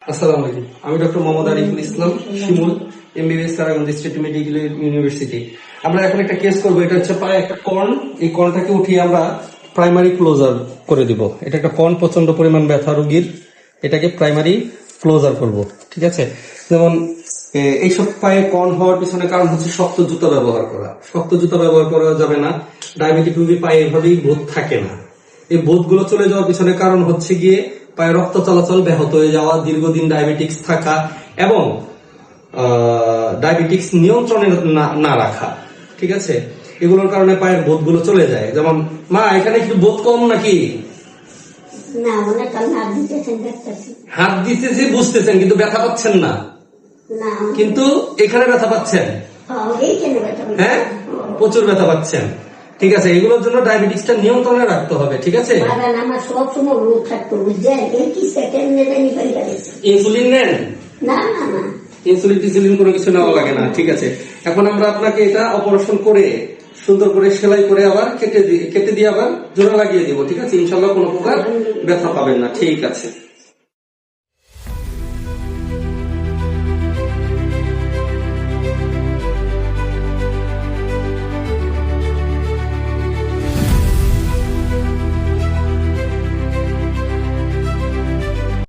আসসালামু আলাইকুম। আমি ডক্টর মোহাম্মদ আরিফুল ইসলাম শিমুল, এমবিবিএস কারাগঞ্জ স্টেট মেডিকেল ইউনিভার্সিটি। আমরা এখন একটা কেস করবো। এটা হচ্ছে পায়ে একটা কর্ন, এই কর্নটাকে উঠিয়ে আমরা প্রাইমারি ক্লোজার করে দিব। এটা একটা কর্ন, প্রচন্ড পরিমাণ ব্যথা রোগীর, এটাকে প্রাইমারি ক্লোজার করব। ঠিক আছে, যেমন এইসব পায়ে কর্ন হওয়ার পিছনে কারণ হচ্ছে শক্ত জুতা ব্যবহার করা। শক্ত জুতা ব্যবহার করা যাবে না। ডায়াবেটিক রোগীর পায়ে এভাবেই বোধ থাকে না। এই বোধগুলো চলে যাওয়ার পিছনে কারণ হচ্ছে গিয়ে পায়ে রক্ত চলাচল ব্যাহত হয়ে যাওয়া, দীর্ঘদিন ডায়াবেটিক্স থাকা এবং ডায়াবেটিক্স নিয়ন্ত্রণে না রাখা। ঠিক আছে, এগুলোর কারণে পায়ের বোধগুলো চলে যায়। যেমন মা, এখানে একটু বোধ কম নাকি? হাত দিতেছি বুঝতেছেন, কিন্তু ব্যথা পাচ্ছেন না। কিন্তু এখানে ব্যথা পাচ্ছেন, হ্যাঁ, প্রচুর ব্যথা পাচ্ছেন। ঠিক আছে, এগুলোর জন্য ডায়াবেটিক্সটা নিয়ন্ত্রণে রাখতে হবে। ঠিক আছে, ইনসুলিন নেন? ইনসুলিন টিনসুলিন কোনো কিছু নেওয়া লাগে না। ঠিক আছে, এখন আমরা আপনাকে এটা অপারেশন করে সুন্দর করে সেলাই করে আবার কেটে দিয়ে আবার জোড়া লাগিয়ে দিব। ঠিক আছে, ইনশাল্লাহ কোনো প্রকার ব্যথা পাবেন না। ঠিক আছে।